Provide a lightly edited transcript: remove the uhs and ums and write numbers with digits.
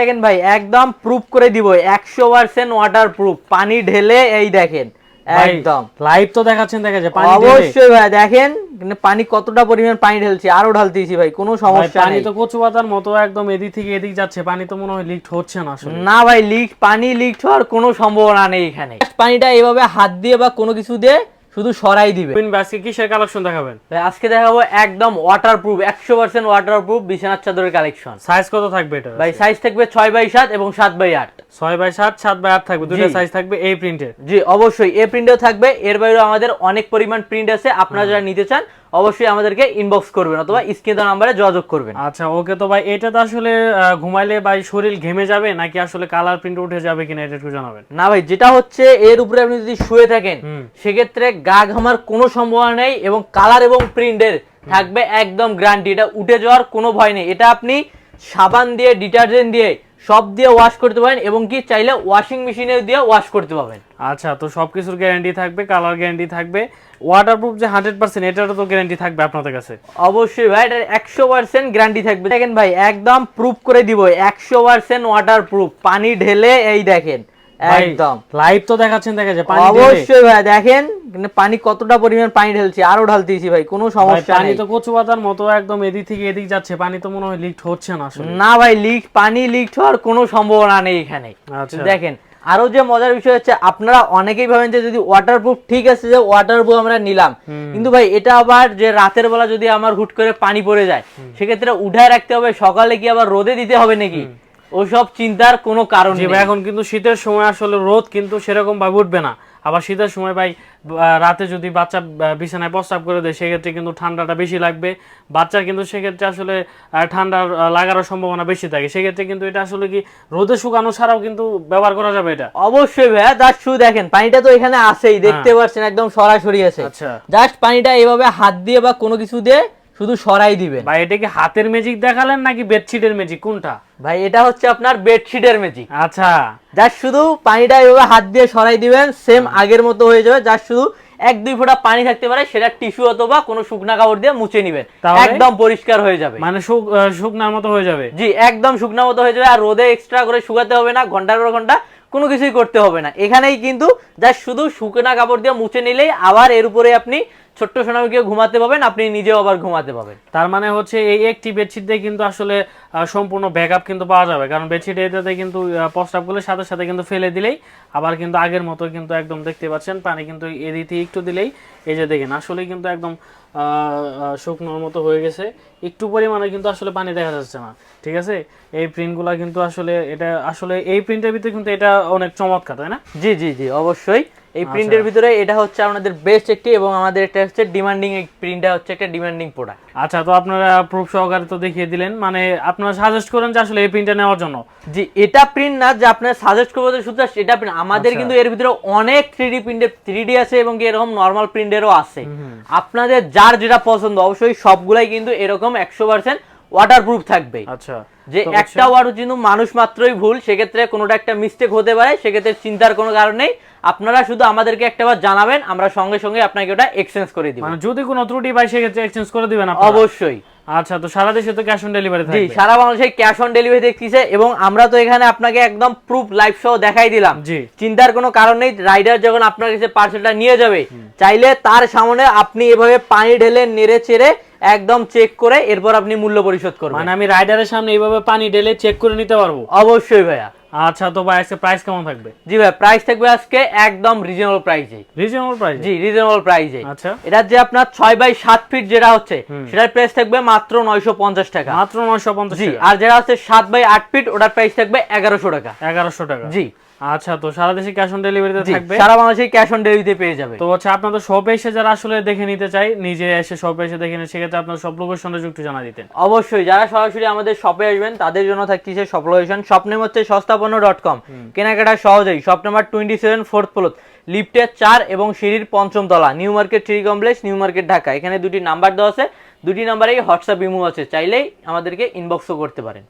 দেখেন ভাই একদম প্রুফ করে দিব 100% ওয়াটার প্রুফ। পানি ঢেলে এই দেখেন একদম লাইভ তো দেখাচ্ছেন, দেখা যায় পানি অবশ্যই ভাই দেখেন পানি কতটা পরিমাণ পানি ঢেলছি, আরো ঢালতেছি ভাই, কোনো সমস্যা পানি নেই। তো কচু পাতার মতো একদম এদিক থেকে এদিক যাচ্ছে, পানি তো মনে হয় লিক হচ্ছে না আসলে। না ভাই পানি লিক হওয়ার কোনো সম্ভাবনা নেই এখানে। পানিটা এইভাবে হাত দিয়ে বা কোনো কিছু দিয়ে শুধু সরাই দিবে। আজকে কিসের কালেকশন দেখাবেন? আজকে দেখাবো একদম ওয়াটারপ্রুফ 100% ওয়াটারপ্রুফ বিছানার চাদরের কালেকশন। সাইজ কত থাকবে এটা? ভাই সাইজ থাকবে 6x7 এবং 7x8। 6x7 7x8 থাকবে, দুটো সাইজ থাকবে এই প্রিন্টের। জি অবশ্যই এই প্রিন্টেও থাকবে। এর বাইরেও আমাদের অনেক পরিমাণ প্রিন্ট আছে, আপনারা যারা নিতে চান অবশ্যই আমাদেরকে ইনবক্স করবেন অথবা স্ক্রিন দেওয়া নম্বরে যোগাযোগ করবেন। আচ্ছা ওকে। তো ভাই এটা তো আসলে ঘুমাইলে ভাই শরীর ঘেমে যাবে নাকি আসলে কালার প্রিন্ট উঠে যাবে কিনা এটা একটু জানাবেন। না ভাই যেটা হচ্ছে এর উপরে আপনি যদি শুয়ে থাকেন সেক্ষেত্রে গা ঘামার কোনো সম্ভাবনা নেই এবং কালার এবং প্রিন্টের থাকবে একদম গ্যারান্টি। এটা উঠে যাওয়ার কোনো ভয় নেই। এটা আপনি সাবান দিয়ে ডিটারজেন্ট দিয়ে সব দিয়ে ওয়াশ করতে পারেন এবং কি চাইলে ওয়াশিং মেশিনে দিয়ে ওয়াশ করতে পারবেন। আচ্ছা তো সবকিছুর গ্যারান্টি থাকবে, কালার গ্যারান্টি থাকবে, ওয়াটারপ্রুফ যে 100% এটারও তো গ্যারান্টি থাকবে আপনাদের কাছে? অবশ্যই ভাই এটা 100% গ্যারান্টি থাকবে। দেখেন ভাই একদম প্রুফ করে দিব 100% ওয়াটারপ্রুফ। পানি ঢেলে এই দেখেন একদম লাইভ তো দেখাচ্ছেন, দেখা যায় পানি অবশ্যই ভাই দেখেন পানি কতটা পরিমাণ পানি ঢেলছি, আরো ঢালতেছি ভাই, কোনো সমস্যা নেই। পানি তো কচু পাতার মতো একদম এদিক থেকে এদিক যাচ্ছে, পানি তো মনে হয় লিক হচ্ছে না আসলে। না ভাই পানি লিক হওয়ার কোনো সম্ভাবনা নেই এখানে। আচ্ছা দেখেন আরো যে মজার বিষয় হচ্ছে আপনারা অনেকেই ভাবেন যে যদি ওয়াটারপ্রুফ ঠিক আছে যে ওয়াটারপ্রুফ আমরা নিলাম, কিন্তু ভাই এটা আবার যে রাতের বেলা যদি আমার হুট করে পানি পড়ে যায় সেক্ষেত্রে উঠায় রাখতে হবে, সকালে কি আবার রোদে দিতে হবে নাকি, ওসব চিন্তার কোনো কারণ নেই। এখন কিন্তু শীতের সময় আসলে রোদ কিন্তু সেরকম ভাবে উঠবে না। আবার শীতের সময় ভাই রাতে যদি বাচ্চা বিছানায় প্রস্রাব করে দেয় সেক্ষেত্রে কিন্তু ঠান্ডাটা বেশি লাগবে বাচ্চার, কিন্তু সেক্ষেত্রে আসলে ঠান্ডা লাগার সম্ভাবনা বেশি থাকে। সেক্ষেত্রে কিন্তু এটা আসলে কি রোদে শুকানো ছাড়াও কিন্তু ব্যবহার করা যাবে এটা? অবশ্যই ভাইয়া জাস্ট শুধু দেখেন পানিটা তো এখানে আছেই, দেখতে পাচ্ছেন একদম সরাসরি আছে। আচ্ছা জাস্ট পানিটা এইভাবে হাত দিয়ে বা কোনো কিছু দিয়ে শুধু সরাই দিবেন। ভাই এটা কি হাতের ম্যাজিক দেখালেন নাকি বেডশিটের ম্যাজিক, কোনটা? ভাই এটা হচ্ছে আপনার বেডশিটের ম্যাজিক। আচ্ছা জাস্ট শুধু পানিটা এইভাবে হাত দিয়ে সরাই দিবেন, সেম আগের মতো হয়ে যাবে। জাস্ট শুধু 1-2 ফোঁটা পানি থাকতে পারে, সেটা টিস্যু অথবা কোনো শুকনা কাপড় দিয়ে মুছে নেবেন, একদম পরিষ্কার হয়ে যাবে, মানে শুকনার মতো হয়ে যাবে। জি একদম শুকনা মতো হয়ে যাবে। আর রোদে এক্সট্রা করে শুকাতে হবে না, ঘন্টার পর ঘন্টা কোনো কিছুই করতে হবে না। এখানেই কিন্তু জাস্ট শুধু শুকনা কাপড় দিয়ে মুছে নিলেই আবার এর উপরে আপনি ছোট্ট সোনামীকে ঘুমাতে পাবেন, আপনি নিজেও আবার ঘুমাতে পাবেন। তার মানে হচ্ছে এই একটি বেডশিট দিয়ে কিন্তু আসলে সম্পূর্ণ ব্যাকআপ কিন্তু পাওয়া যাবে, কারণ বেডশিট এটাতে কিন্তু প্রস্রাব করলে সাথে সাথে কিন্তু ফেলে দিলেই আবার কিন্তু আগের মতো কিন্তু একদম দেখতে পাচ্ছেন পানি কিন্তু এদিকে একটু দিলেই এই যে দেখেন আসলে কিন্তু একদম শুকনোর মতো হয়ে গেছে, একটু পরিমাণে কিন্তু আসলে পানি দেখা যাচ্ছে না। ঠিক আছে, এই প্রিন্টগুলো কিন্তু আসলে এটা আসলে এই প্রিন্টের ভিতরে কিন্তু এটা অনেক চমৎকার, তাই না? জি জি জি অবশ্যই এই প্রিন্টের ভিতরে এটা হচ্ছে আমাদের বেস্ট একটি এবং আমাদের এটা হচ্ছে ডিমান্ডিং, এই প্রিন্টটা হচ্ছে একটা ডিমান্ডিং প্রোডাক্ট। আচ্ছা তো আপনারা প্রুফ সহকারে তো দেখিয়ে দিলেন, মানে আপনারা সাজেস্ট করেন যে আসলে এই প্রিন্টটা নেওয়ার জন্য? জি এটা প্রিন্ট না যে আপনারা সাজেস্ট করবো শুধু এটা প্রিন্ট, আমাদের কিন্তু এর ভিতরে অনেক 3D প্রিন্টের 3D আছে এবং এরকম নরমাল প্রিন্টেরও আছে। আপনাদের যার যেটা পছন্দ অবশ্যই সবগুলাই কিন্তু এরকম 100% ওয়াটারপ্রুফ থাকবে। আচ্ছা যে একটা ওয়ার্ড কিন্তু মানুষ মাত্রই ভুল, সেক্ষেত্রে কোনোটা একটা মিস্টেক হতে পারে, সেক্ষেত্রে চিন্তার কোনো কারণ নেই। আপনারা শুধু আমাদেরকে একটাবার জানাবেন, আমরা সঙ্গে সঙ্গে আপনাকে ওটা এক্সচেঞ্জ করে দিব। মানে যদি কোনো ত্রুটি পাই সেক্ষেত্রে এক্সচেঞ্জ করে দিবেন আপনারা? অবশ্যই। আচ্ছা তো সারা দেশে তো ক্যাশ অন ডেলিভারি থাকবে? জি সারা বাংলাদেশে ক্যাশ অন ডেলিভারি দেখতেছে এবং আমরা তো এখানে আপনাকে একদম প্রুফ লাইভ সহ দেখাই দিলাম। জি চিন্তার কোনো কারণ নেই। রাইডার যখন আপনার কাছে পার্সেলটা নিয়ে যাবে চাইলে তার সামনে আপনি এভাবে পানি ঢেলে নেড়ে চেড়ে একদম চেক করে এরপর আপনি মূল্য পরিশোধ করবেন। মানে আমি রাইডারের সামনে এইভাবে পানি ঢেলে চেক করে নিতে পারবো? অবশ্যই ভাইয়া। আচ্ছা তো ভাই আজকে প্রাইস কেমন থাকবে? জি ভাই প্রাইস থাকবে আজকে একদম রিজনেবল প্রাইসে। Reasonable price? জি রিজনেবল প্রাইসে। আচ্ছা এটা যে আপনার 6x7 ফিট যেটা হচ্ছে সেটার প্রাইস থাকবে মাত্র 950 টাকা। মাত্র 950 জি টাকা। আর যেটা হচ্ছে 7x8 ফিট ওটার প্রাইস থাকবে 1100 টাকা। 1100 টাকা? জি। আচ্ছা তো সারা দেশে ক্যাশ অন ডেলিভারিতে থাকবে? সারা বাংলাদেশে ক্যাশ অন ডেলিভারিতে পেয়ে যাবে। তো হচ্ছে আপনাদের শপে এসে যারা আসলে দেখে নিতে চাই, নিজে এসে শপে এসে দেখে নিতে, সেক্ষেত্রে আপনার সব লোকেশনটা একটু জানা দিতেন। অবশ্যই যারা সরাসরি আমাদের শপে আসবেন তাদের জন্য থাকছে সব লোকেশন। শপ নেম হচ্ছে সস্তাপণ্য.com, কেনাকাটা সহজেই। শপ নাম্বার 27 4th ফ্লোর, লিফটের 4 এবং সিঁড়ির 5ম তলা, new market 3 complex, new market, Dhaka. এখানে দুটি নাম্বার দেওয়া আছে, দুটি নাম্বারেই হোয়াটসঅ্যাপ ইমো আছে, চাইলেই আমাদেরকে ইনবক্সও করতে পারেন।